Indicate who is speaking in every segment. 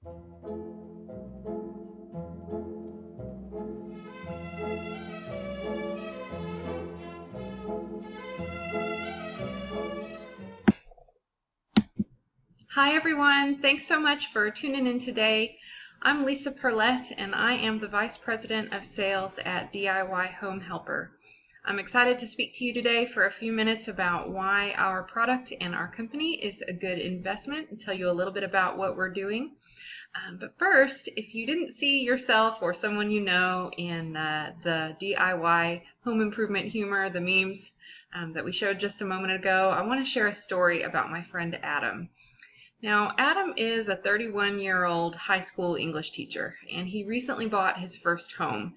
Speaker 1: Hi everyone, thanks so much for tuning in today. I'm Lisa Perlet and I am the Vice President of Sales at DIY Home Helper. I'm excited to speak to you today for a few minutes about why our product and our company is a good investment and tell you a little bit about what we're doing. But first, if you didn't see yourself or someone you know in the DIY home improvement humor, the memes that we showed just a moment ago, I want to share a story about my friend Adam. Now, Adam is a 31-year-old high school English teacher, and he recently bought his first home.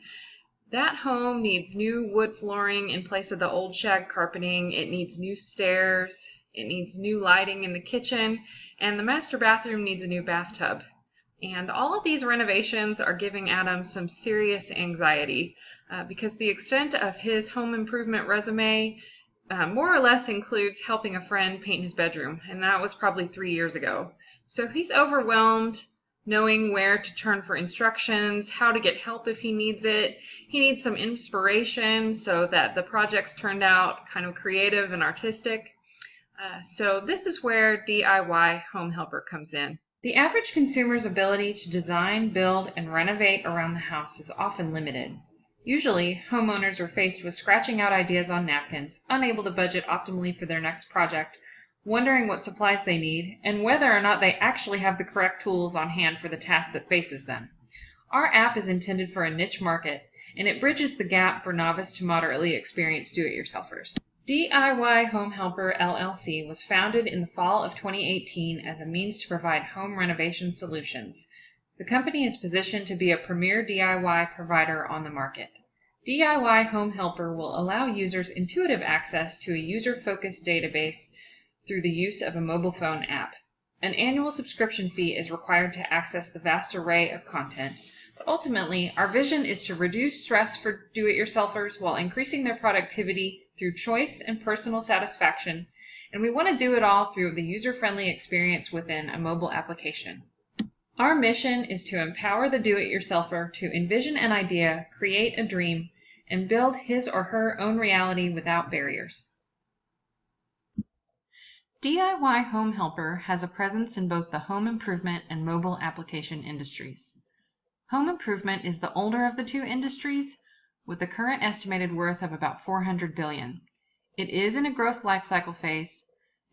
Speaker 1: That home needs new wood flooring in place of the old shag carpeting. It needs new stairs. It needs new lighting in the kitchen, and the master bathroom needs a new bathtub. And all of these renovations are giving Adam some serious anxiety because the extent of his home improvement resume more or less includes helping a friend paint his bedroom, and that was probably 3 years ago. So he's overwhelmed knowing where to turn for instructions, how to get help if he needs it. He needs some inspiration so that the projects turned out kind of creative and artistic. So this is where DIY Home Helper comes in. The average consumer's ability to design, build, and renovate around the house is often limited. Usually, homeowners are faced with scratching out ideas on napkins, unable to budget optimally for their next project, wondering what supplies they need, and whether or not they actually have the correct tools on hand for the task that faces them. Our app is intended for a niche market, and it bridges the gap for novice to moderately experienced do-it-yourselfers. DIY Home Helper LLC was founded in the fall of 2018 as a means to provide home renovation solutions. The company is positioned to be a premier DIY provider on the market. DIY Home Helper will allow users intuitive access to a user-focused database through the use of a mobile phone app. An annual subscription fee is required to access the vast array of content, but ultimately, our vision is to reduce stress for do-it-yourselfers while increasing their productivity through choice and personal satisfaction, and we want to do it all through the user-friendly experience within a mobile application. Our mission is to empower the do-it-yourselfer to envision an idea, create a dream, and build his or her own reality without barriers. DIY Home Helper has a presence in both the home improvement and mobile application industries. Home improvement is the older of the two industries, with a current estimated worth of about $400 billion. It is in a growth lifecycle phase.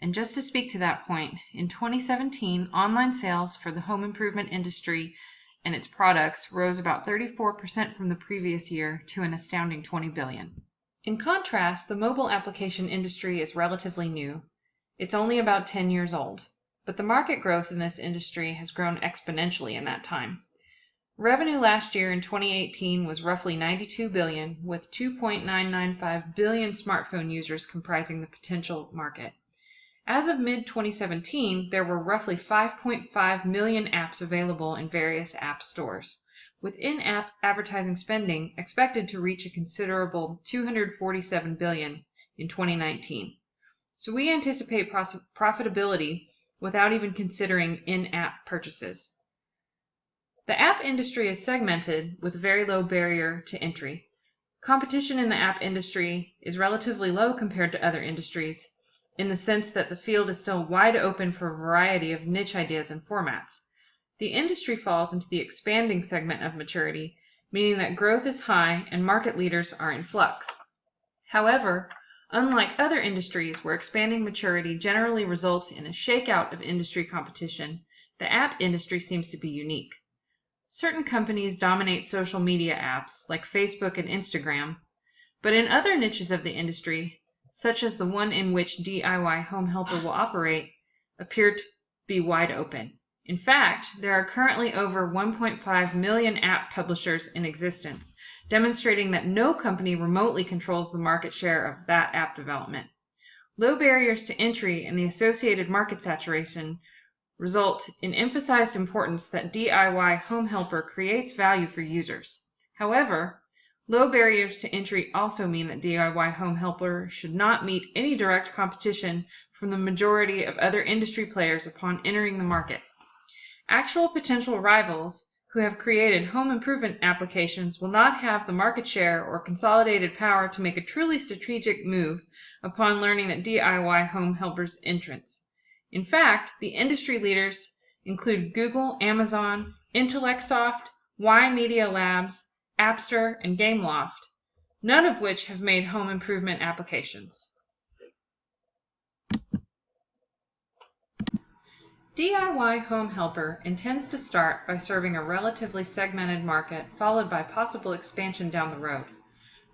Speaker 1: And just to speak to that point, in 2017, online sales for the home improvement industry and its products rose about 34% from the previous year to an astounding $20 billion. In contrast, the mobile application industry is relatively new. It's only about 10 years old, but the market growth in this industry has grown exponentially in that time. Revenue last year in 2018 was roughly $92 billion, with 2.995 billion smartphone users comprising the potential market. As of mid-2017, there were roughly 5.5 million apps available in various app stores, with in-app advertising spending expected to reach a considerable $247 billion in 2019. So we anticipate profitability without even considering in-app purchases. The app industry is segmented with a very low barrier to entry. Competition in the app industry is relatively low compared to other industries, in the sense that the field is still wide open for a variety of niche ideas and formats. The industry falls into the expanding segment of maturity, meaning that growth is high and market leaders are in flux. However, unlike other industries where expanding maturity generally results in a shakeout of industry competition, the app industry seems to be unique. Certain companies dominate social media apps like Facebook and Instagram, but in other niches of the industry, such as the one in which DIY Home Helper will operate, appear to be wide open. In fact, there are currently over 1.5 million app publishers in existence, demonstrating that no company remotely controls the market share of that app development. Low barriers to entry and the associated market saturation result in emphasized importance that DIY Home Helper creates value for users. However, low barriers to entry also mean that DIY Home Helper should not meet any direct competition from the majority of other industry players upon entering the market. Actual potential rivals who have created home improvement applications will not have the market share or consolidated power to make a truly strategic move upon learning that DIY Home Helper's entrance. In fact, the industry leaders include Google, Amazon, Intellectsoft, Y Media Labs, Appster, and Gameloft, none of which have made home improvement applications. DIY Home Helper intends to start by serving a relatively segmented market, followed by possible expansion down the road.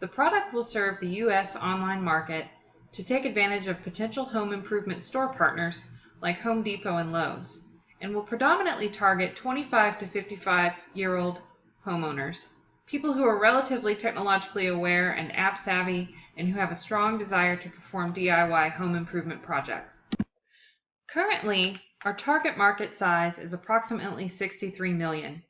Speaker 1: The product will serve the U.S. online market to take advantage of potential home improvement store partners like Home Depot and Lowe's, and will predominantly target 25 to 55-year-old homeowners, people who are relatively technologically aware and app savvy and who have a strong desire to perform DIY home improvement projects. Currently, our target market size is approximately 63 million.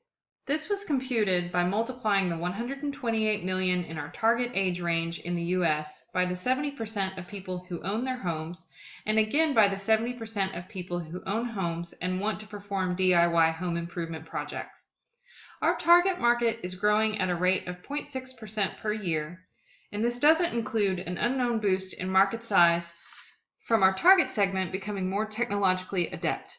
Speaker 1: This was computed by multiplying the 128 million in our target age range in the U.S. by the 70% of people who own their homes, and again by the 70% of people who own homes and want to perform DIY home improvement projects. Our target market is growing at a rate of 0.6% per year, and this doesn't include an unknown boost in market size from our target segment becoming more technologically adept.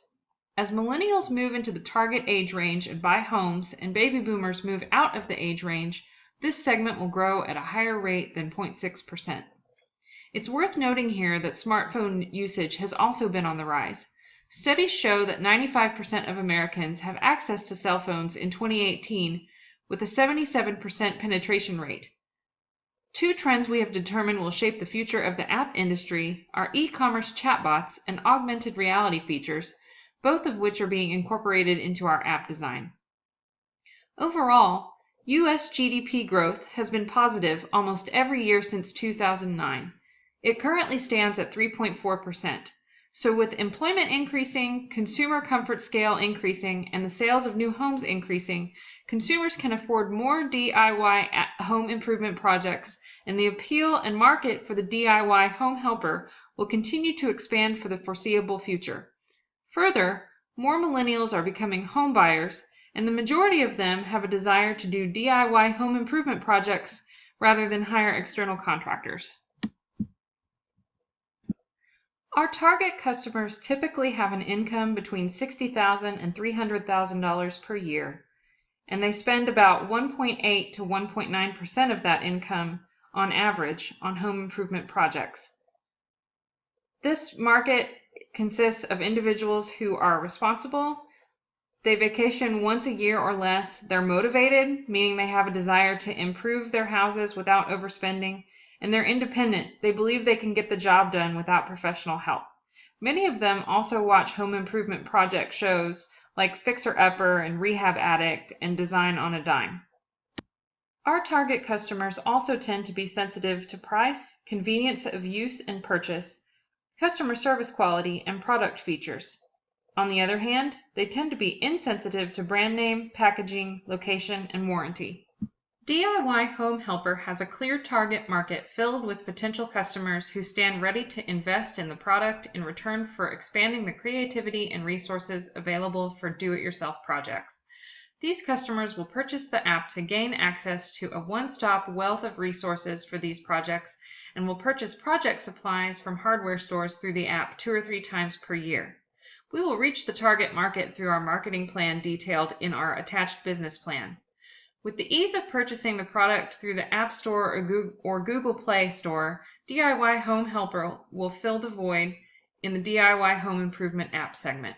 Speaker 1: As millennials move into the target age range and buy homes, and baby boomers move out of the age range, this segment will grow at a higher rate than 0.6%. It's worth noting here that smartphone usage has also been on the rise. Studies show that 95% of Americans have access to cell phones in 2018, with a 77% penetration rate. Two trends we have determined will shape the future of the app industry are e-commerce chatbots and augmented reality features, both of which are being incorporated into our app design. Overall, U.S. GDP growth has been positive almost every year since 2009. It currently stands at 3.4%. So with employment increasing, consumer comfort scale increasing, and the sales of new homes increasing, consumers can afford more DIY home improvement projects, and the appeal and market for the DIY Home Helper will continue to expand for the foreseeable future. Further, more millennials are becoming home buyers, and the majority of them have a desire to do DIY home improvement projects rather than hire external contractors. Our target customers typically have an income between $60,000 and $300,000 per year, and they spend about 1.8 to 1.9% of that income on average on home improvement projects. This market consists of individuals who are responsible, they vacation once a year or less, they're motivated, meaning they have a desire to improve their houses without overspending, and they're independent. They believe they can get the job done without professional help. Many of them also watch home improvement project shows like Fixer Upper and Rehab Addict and Design on a Dime. Our target customers also tend to be sensitive to price, convenience of use and purchase, customer service quality, and product features. On the other hand, they tend to be insensitive to brand name, packaging, location, and warranty. DIY Home Helper has a clear target market filled with potential customers who stand ready to invest in the product in return for expanding the creativity and resources available for do-it-yourself projects. These customers will purchase the app to gain access to a one-stop wealth of resources for these projects and will purchase project supplies from hardware stores through the app 2 or 3 times per year. We will reach the target market through our marketing plan detailed in our attached business plan. With the ease of purchasing the product through the App Store or Google Play Store, DIY Home Helper will fill the void in the DIY Home Improvement app segment.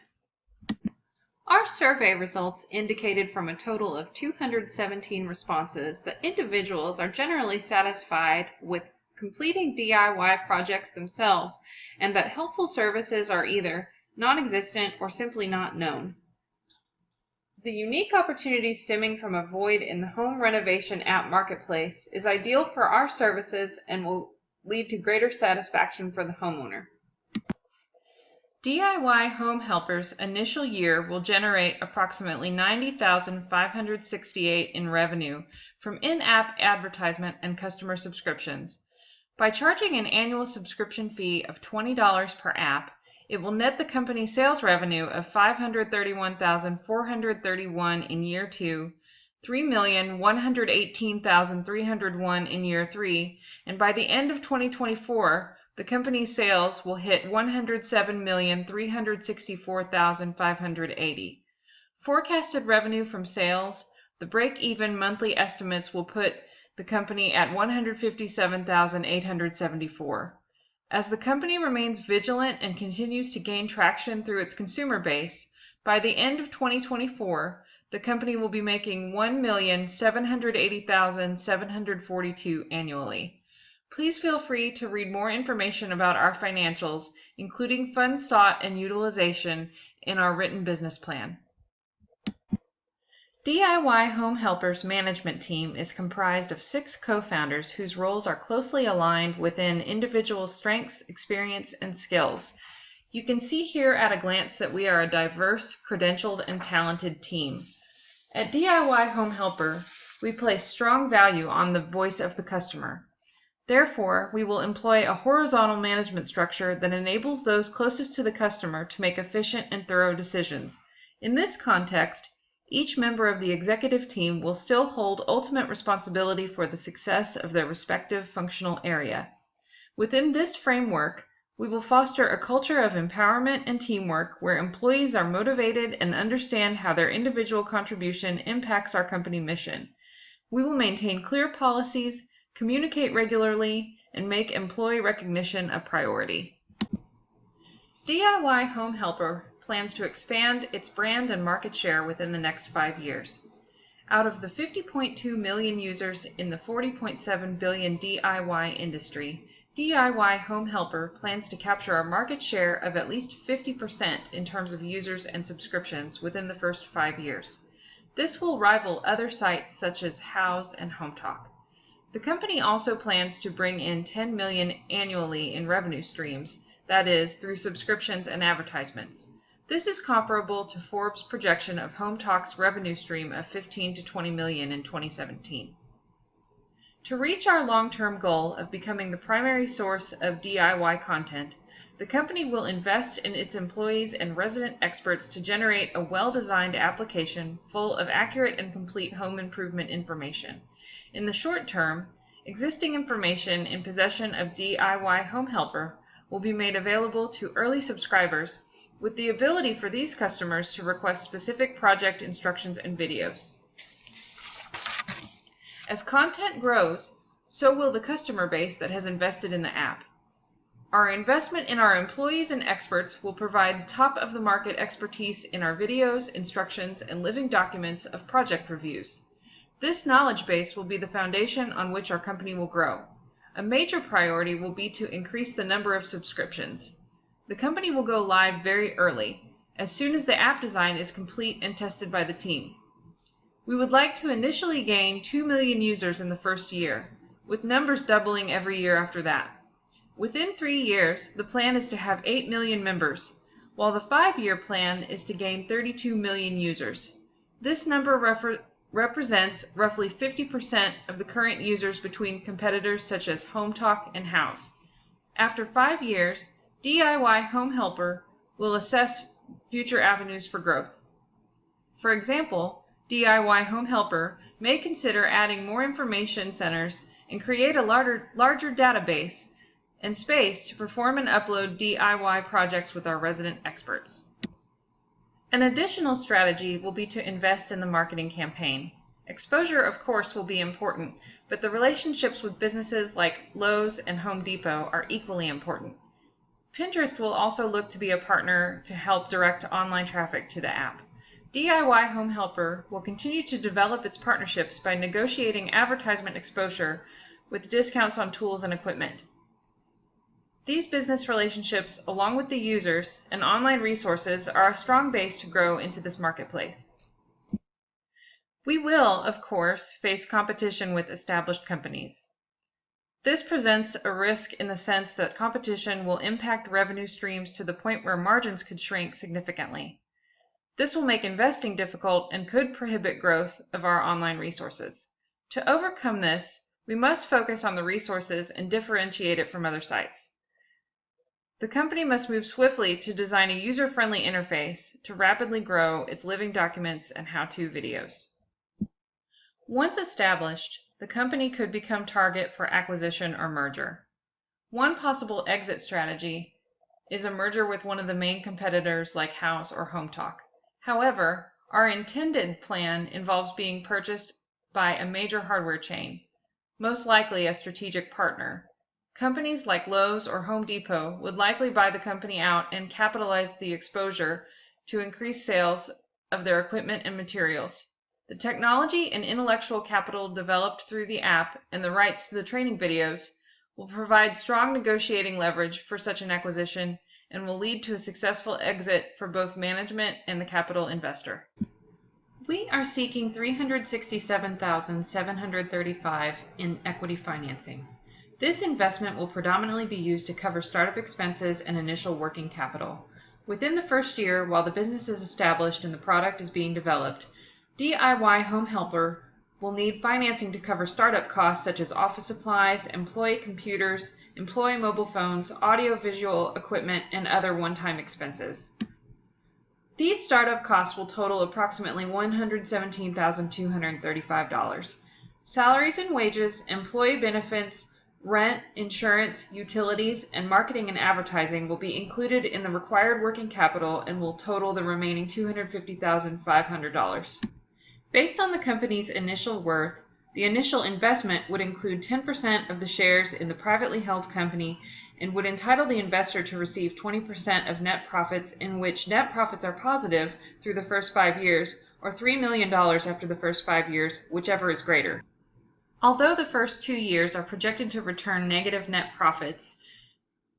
Speaker 1: Our survey results indicated from a total of 217 responses that individuals are generally satisfied with completing DIY projects themselves and that helpful services are either non-existent or simply not known. The unique opportunity stemming from a void in the home renovation app marketplace is ideal for our services and will lead to greater satisfaction for the homeowner. DIY Home Helper's initial year will generate approximately $90,568 in revenue from in-app advertisement and customer subscriptions. By charging an annual subscription fee of $20 per app, It will net the company sales revenue of $531,431 in year 2, $3,118,301 in year 3, and by the end of 2024, the company's sales will hit $107,364,580. Forecasted revenue from sales, the break-even monthly estimates will put the company at $157,874. As the company remains vigilant and continues to gain traction through its consumer base, by the end of 2024, the company will be making $1,780,742 annually. Please feel free to read more information about our financials, including funds sought and utilization, in our written business plan. DIY Home Helper's management team is comprised of 6 co-founders whose roles are closely aligned within individual strengths, experience, and skills. You can see here at a glance that we are a diverse, credentialed, and talented team. At DIY Home Helper, we place strong value on the voice of the customer. Therefore, we will employ a horizontal management structure that enables those closest to the customer to make efficient and thorough decisions. In this context, each member of the executive team will still hold ultimate responsibility for the success of their respective functional area. Within this framework, we will foster a culture of empowerment and teamwork where employees are motivated and understand how their individual contribution impacts our company mission. We will maintain clear policies, communicate regularly, and make employee recognition a priority. DIY Home Helper plans to expand its brand and market share within the next 5 years. Out of the 50.2 million users in the 40.7 billion DIY industry, DIY Home Helper plans to capture a market share of at least 50% in terms of users and subscriptions within the first 5 years. This will rival other sites such as Houzz and HomeTalk. The company also plans to bring in $10 million annually in revenue streams, that is, through subscriptions and advertisements. This is comparable to Forbes' projection of HomeTalk's revenue stream of $15 to $20 million in 2017. To reach our long-term goal of becoming the primary source of DIY content, the company will invest in its employees and resident experts to generate a well-designed application full of accurate and complete home improvement information. In the short term, existing information in possession of DIY Home Helper will be made available to early subscribers, with the ability for these customers to request specific project instructions and videos. As content grows, so will the customer base that has invested in the app. Our investment in our employees and experts will provide top-of-the-market expertise in our videos, instructions, and living documents of project reviews. This knowledge base will be the foundation on which our company will grow. A major priority will be to increase the number of subscriptions. The company will go live very early, as soon as the app design is complete and tested by the team. We would like to initially gain 2 million users in the first year, with numbers doubling every year after that. Within 3 years, the plan is to have 8 million members, while the 5-year plan is to gain 32 million users. This number represents roughly 50% of the current users between competitors such as HomeTalk and Houzz. After 5 years, DIY Home Helper will assess future avenues for growth. For example, DIY Home Helper may consider adding more information centers and create a larger database and space to perform and upload DIY projects with our resident experts. An additional strategy will be to invest in the marketing campaign. Exposure, of course, will be important, but the relationships with businesses like Lowe's and Home Depot are equally important. Pinterest will also look to be a partner to help direct online traffic to the app. DIY Home Helper will continue to develop its partnerships by negotiating advertisement exposure with discounts on tools and equipment. These business relationships, along with the users and online resources, are a strong base to grow into this marketplace. We will, of course, face competition with established companies. This presents a risk in the sense that competition will impact revenue streams to the point where margins could shrink significantly. This will make investing difficult and could prohibit growth of our online resources. To overcome this, we must focus on the resources and differentiate it from other sites. The company must move swiftly to design a user-friendly interface to rapidly grow its living documents and how-to videos. Once established, the company could become target for acquisition or merger. One possible exit strategy is a merger with one of the main competitors like House or HomeTalk. However, our intended plan involves being purchased by a major hardware chain, most likely a strategic partner. Companies like Lowe's or Home Depot would likely buy the company out and capitalize the exposure to increase sales of their equipment and materials. The technology and intellectual capital developed through the app and the rights to the training videos will provide strong negotiating leverage for such an acquisition and will lead to a successful exit for both management and the capital investor. We are seeking $367,735 in equity financing. This investment will predominantly be used to cover startup expenses and initial working capital. Within the first year, while the business is established and the product is being developed, DIY Home Helper will need financing to cover startup costs such as office supplies, employee computers, employee mobile phones, audio-visual equipment, and other one-time expenses. These startup costs will total approximately $117,235. Salaries and wages, employee benefits, rent, insurance, utilities, and marketing and advertising will be included in the required working capital and will total the remaining $250,500. Based on the company's initial worth, the initial investment would include 10% of the shares in the privately held company and would entitle the investor to receive 20% of net profits, in which net profits are positive through the first 5 years, or $3 million after the first 5 years, whichever is greater. Although the first 2 years are projected to return negative net profits,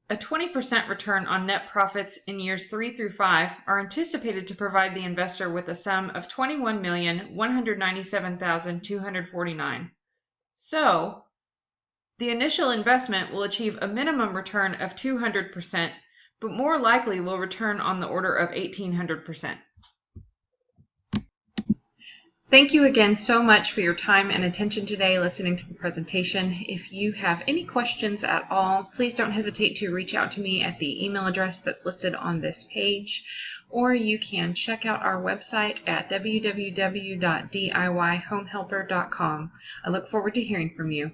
Speaker 1: a 20% return on net profits in years 3 through 5 are anticipated to provide the investor with a sum of $21,197,249. So, the initial investment will achieve a minimum return of 200%, but more likely will return on the order of 1,800%. Thank you again so much for your time and attention today listening to the presentation. If you have any questions at all, please don't hesitate to reach out to me at the email address that's listed on this page, or you can check out our website at www.diyhomehelper.com. I look forward to hearing from you.